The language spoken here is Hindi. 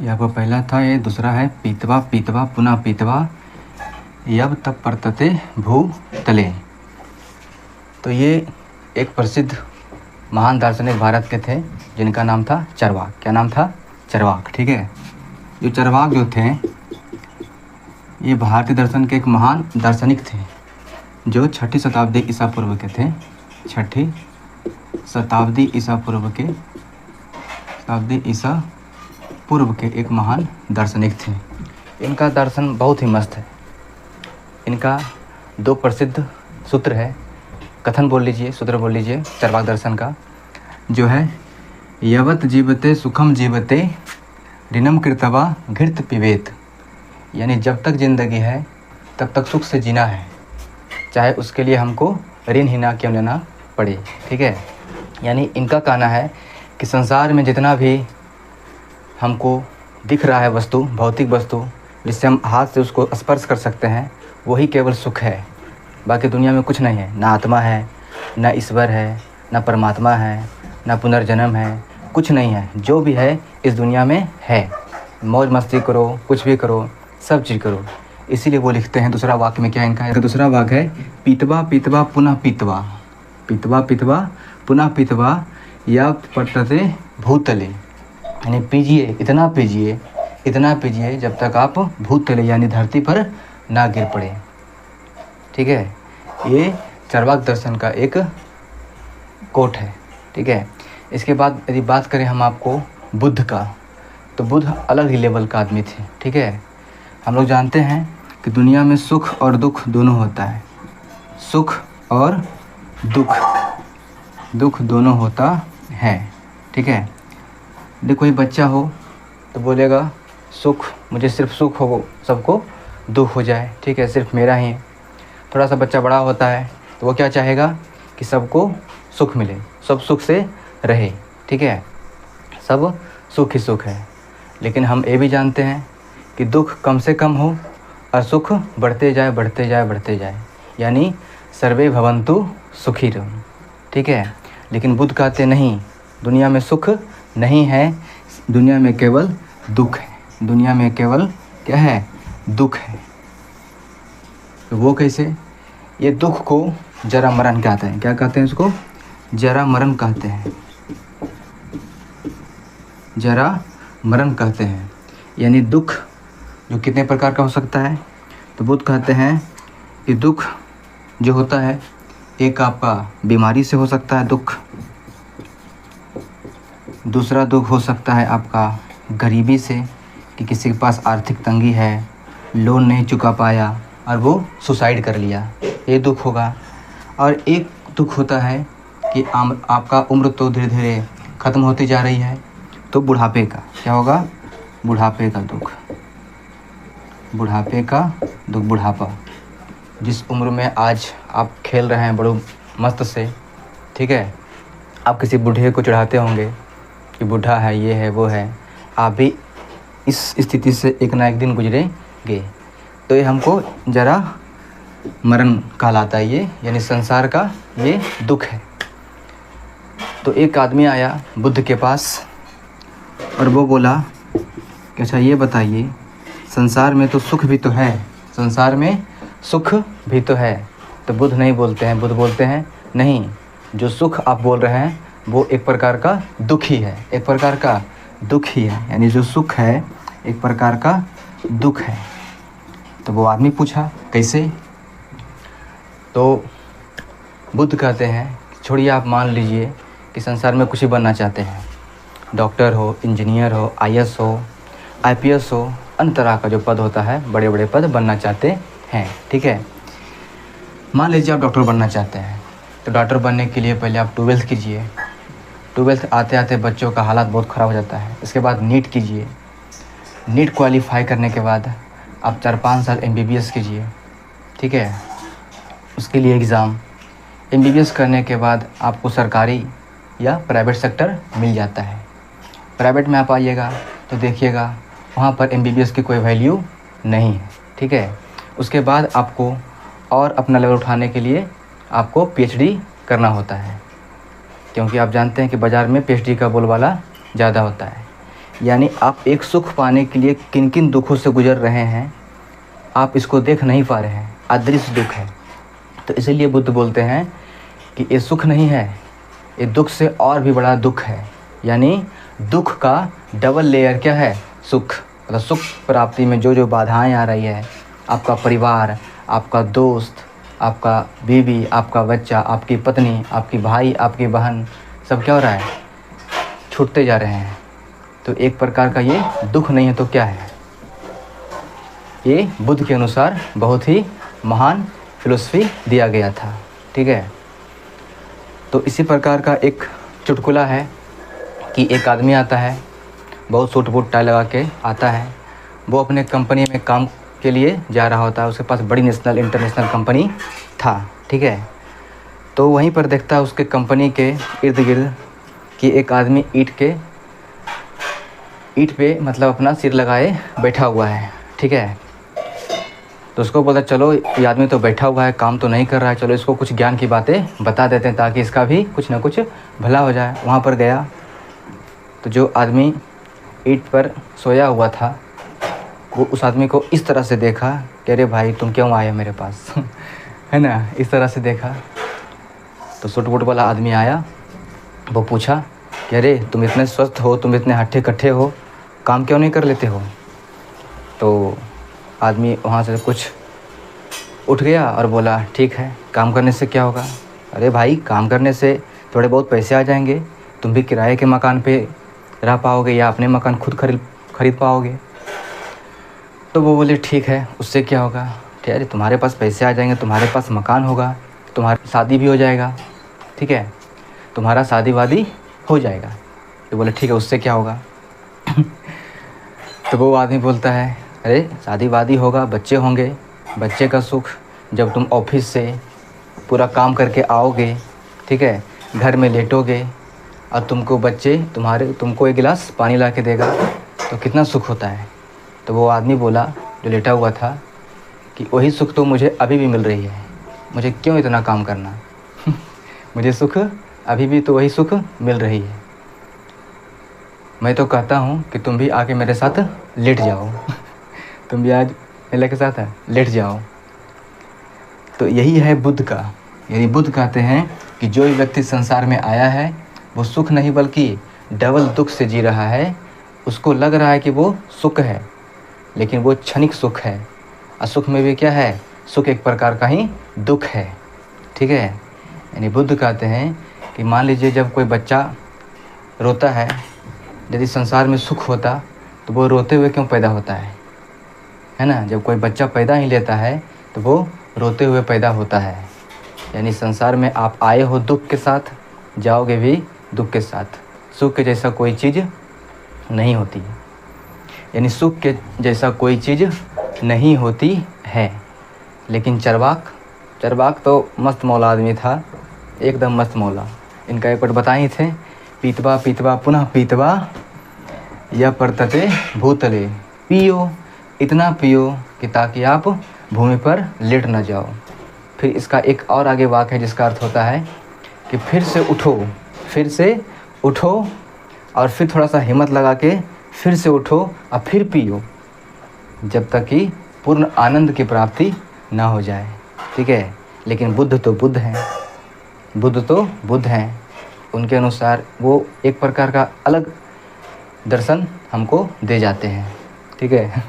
ये आपका पहला था। ये दूसरा है पीतवा पीतवा पुनः पीतवा यब तब वर्तते भू तले। तो ये एक प्रसिद्ध महान दार्शनिक भारत के थे जिनका नाम था चरवाक। क्या नाम था? चरवाक। ठीक है। जो चरवाक जो थे ये भारतीय दर्शन के एक महान दार्शनिक थे जो 6ठी शताब्दी ईसा पूर्व के थे। 6ठी शताब्दी ईसा पूर्व के एक महान दार्शनिक थे। इनका दर्शन बहुत ही मस्त है। इनका 2 प्रसिद्ध सूत्र है। कथन बोल लीजिए, सूत्र बोल लीजिए चरवाक दर्शन का, जो है यवत जीवते सुखम जीवते ऋणम कृतवा घृत पिबेत। यानी जब तक ज़िंदगी है तब तक सुख से जीना है, चाहे उसके लिए हमको ऋण ही ना क्यों लेना पड़े। ठीक है। यानी इनका कहना है कि संसार में जितना भी हमको दिख रहा है वस्तु, भौतिक वस्तु, जिससे हम हाथ से उसको स्पर्श कर सकते हैं, वही केवल सुख है। बाकी दुनिया में कुछ नहीं है। ना आत्मा है, ना ईश्वर है, ना परमात्मा है, ना पुनर्जन्म है, कुछ नहीं है। जो भी है इस दुनिया में है। मौज मस्ती करो, कुछ भी करो, सब चीज़ करो। इसीलिए वो लिखते हैं दूसरा वाक्य में। क्या इनका दूसरा वाक्य है? पीतवा पीतवा पुनः पीतवा, पीतवा पीतवा पुनः पीतवा या पटते भूतले। यानी पीजिए, इतना पीजिए, इतना पीजिए जब तक आप भूतले यानी धरती पर ना गिर पड़े। ठीक है। ये चरवाक दर्शन का एक कोट है। ठीक है। इसके बाद यदि बात करें हम आपको बुद्ध का, तो बुद्ध अलग ही लेवल का आदमी थे। ठीक है। हम लोग जानते हैं कि दुनिया में सुख और दुख दोनों होता है। सुख और दुख दोनों होता है। ठीक है। यदि कोई बच्चा हो तो बोलेगा सुख, मुझे सिर्फ सुख हो, सबको दुख हो जाए। ठीक है, सिर्फ मेरा ही। थोड़ा सा बच्चा बड़ा होता है तो वो क्या चाहेगा कि सबको सुख मिले, सब सुख से रहे। ठीक है। सब सुख ही सुख है। लेकिन हम ये भी जानते हैं कि दुख कम से कम हो और सुख बढ़ते जाए, बढ़ते जाए, बढ़ते जाए। यानी सर्वे भवन्तु सुखिनः। ठीक है। लेकिन बुद्ध कहते नहीं, दुनिया में सुख नहीं है, दुनिया में केवल दुख है। दुनिया में केवल क्या है? दुख है। तो वो कैसे? ये दुख को जरा मरण कहते हैं। क्या कहते हैं उसको? जरा मरण कहते हैं। जरा मरण कहते हैं। यानी दुख जो कितने प्रकार का हो सकता है? तो बुद्ध कहते हैं कि दुख जो होता है, एक आपका बीमारी से हो सकता है दुख, दूसरा दुख हो सकता है आपका गरीबी से, कि किसी के पास आर्थिक तंगी है, लोन नहीं चुका पाया और वो सुसाइड कर लिया, ये दुख होगा। और एक दुख होता है कि आपका उम्र तो धीरे धीरे ख़त्म होती जा रही है, तो बुढ़ापे का क्या होगा? बुढ़ापे का दुख। बुढ़ापे का दुख, बुढ़ापा। जिस उम्र में आज आप खेल रहे हैं बड़ो मस्त से, ठीक है, आप किसी बूढ़े को चढ़ाते होंगे कि बूढ़ा है, ये है, वो है, आप भी इस स्थिति से एक ना एक दिन गुजरेंगे। तो ये हमको जरा मरण कहलाता है ये, यानी संसार का ये दुख है। तो एक आदमी आया बुद्ध के पास और वो बोला कि अच्छा ये बताइए, संसार में तो सुख भी तो है, संसार में सुख भी तो है। तो बुद्ध नहीं बोलते हैं, बुद्ध बोलते हैं नहीं, जो सुख आप बोल रहे हैं वो एक प्रकार का दुख ही है, एक प्रकार का दुख ही है। यानी जो सुख है एक प्रकार का दुख है। तो वो आदमी पूछा कैसे? तो बुद्ध कहते हैं छोड़िए, आप मान लीजिए कि संसार में कुछ ही बनना चाहते हैं, डॉक्टर हो, इंजीनियर हो, आईएएस हो, आईपीएस हो, अन्य तरह का जो पद होता है, बड़े बड़े पद बनना चाहते हैं। ठीक है। मान लीजिए आप डॉक्टर बनना चाहते हैं, तो डॉक्टर बनने के लिए पहले आप 12th कीजिए। 12th आते आते बच्चों का हालात बहुत ख़राब हो जाता है। इसके बाद नीट कीजिए। नीट क्वालिफाई करने के बाद आप 4-5 साल एमबीबीएस कीजिए। ठीक है। उसके लिए एग्ज़ाम, एमबीबीएस करने के बाद आपको सरकारी या प्राइवेट सेक्टर मिल जाता है। प्राइवेट में आप आइएगा तो देखिएगा वहाँ पर एमबीबीएस की कोई वैल्यू नहीं है। ठीक है। उसके बाद आपको और अपना लेवल उठाने के लिए आपको पीएचडी करना होता है, क्योंकि आप जानते हैं कि बाज़ार में पीएचडी का बोलबाला ज़्यादा होता है। यानी आप एक सुख पाने के लिए किन किन दुखों से गुजर रहे हैं, आप इसको देख नहीं पा रहे हैं, अदृश्य दुख है। तो इसीलिए बुद्ध बोलते हैं कि ये सुख नहीं है, ये दुख से और भी बड़ा दुख है। यानी दुख का डबल लेयर क्या है, सुख। मतलब सुख प्राप्ति में जो जो बाधाएं आ रही है, आपका परिवार, आपका दोस्त, आपका बीवी, आपका बच्चा, आपकी पत्नी, आपकी भाई, आपकी बहन, सब क्या हो रहा है, छूटते जा रहे हैं। तो एक प्रकार का ये दुख नहीं है तो क्या है, ये बुद्ध के अनुसार बहुत ही महान फिलोसफी दिया गया था। ठीक है। तो इसी प्रकार का एक चुटकुला है कि एक आदमी आता है, बहुत सूट बूट टाई लगा के आता है, वो अपने कंपनी में काम के लिए जा रहा होता है, उसके पास बड़ी नेशनल इंटरनेशनल कंपनी था। ठीक है। तो वहीं पर देखता है उसके कंपनी के इर्द गिर्द कि एक आदमी ईंट पे मतलब अपना सिर लगाए बैठा हुआ है। ठीक है। तो उसको बोला चलो ये आदमी तो बैठा हुआ है, काम तो नहीं कर रहा है, चलो इसको कुछ ज्ञान की बातें बता देते हैं ताकि इसका भी कुछ ना कुछ भला हो जाए। वहाँ पर गया तो जो आदमी ईंट पर सोया हुआ था वो उस आदमी को इस तरह से देखा कि अरे भाई तुम क्यों आए मेरे पास है ना, इस तरह से देखा। तो सूट बूट वाला आदमी आया, वो पूछा कि अरे तुम इतने स्वस्थ हो, तुम इतने हट्ठे कट्ठे हो, काम क्यों नहीं कर लेते हो। तो आदमी वहाँ से कुछ उठ गया और बोला ठीक है, काम करने से क्या होगा। अरे भाई काम करने से थोड़े बहुत पैसे आ जाएंगे, तुम भी किराए के मकान पे रह पाओगे या अपने मकान खुद खरीद पाओगे। तो वो बोले ठीक है, उससे क्या होगा। ठीक है, तुम्हारे पास पैसे आ जाएंगे, तुम्हारे पास मकान होगा, तुम्हारी शादी भी हो जाएगा। ठीक है, तुम्हारा शादी वादी हो जाएगा। तो बोले ठीक है, उससे क्या होगा तो वो आदमी बोलता है अरे शादी वादी होगा, बच्चे होंगे, बच्चे का सुख, जब तुम ऑफिस से पूरा काम करके आओगे, ठीक है, घर में लेटोगे और तुमको एक गिलास पानी ला के देगा तो कितना सुख होता है। तो वो आदमी बोला जो लेटा हुआ था कि वही सुख तो मुझे अभी भी मिल रही है, मुझे क्यों इतना काम करना मुझे सुख अभी भी तो वही सुख मिल रही है। मैं तो कहता हूँ कि तुम भी आके मेरे साथ लेट जाओ तुम भी आज मेरे के साथ लेट जाओ। तो यही है बुद्ध का। यानी बुद्ध कहते हैं कि जो व्यक्ति संसार में आया है वो सुख नहीं बल्कि डबल दुख से जी रहा है। उसको लग रहा है कि वो सुख है, लेकिन वो क्षणिक सुख है। असुख में भी क्या है, सुख एक प्रकार का ही दुख है। ठीक है। यानी बुद्ध कहते हैं कि मान लीजिए जब कोई बच्चा रोता है, यदि संसार में सुख होता तो वो रोते हुए क्यों पैदा होता है ना। जब कोई बच्चा पैदा ही लेता है तो वो रोते हुए पैदा होता है। यानी संसार में आप आए हो दुख के साथ, जाओगे भी दुख के साथ। सुख के जैसा कोई चीज़ नहीं होती, यानी सुख के जैसा कोई चीज़ नहीं होती है। लेकिन चरवाक तो मस्त मौला आदमी था, एकदम मस्त मौला। इनका एक पट बताए थे, पीतवा पीतवा पुनः पीतवा या परतते भूतले, पियो इतना पियो कि ताकि आप भूमि पर लेट न जाओ। फिर इसका एक और आगे वाक्य है जिसका अर्थ होता है कि फिर से उठो और फिर थोड़ा सा हिम्मत लगा के फिर से उठो और फिर पियो, जब तक कि पूर्ण आनंद की प्राप्ति ना हो जाए। ठीक है। लेकिन बुद्ध तो बुद्ध हैं। उनके अनुसार वो एक प्रकार का अलग दर्शन हमको दे जाते हैं। ठीक है।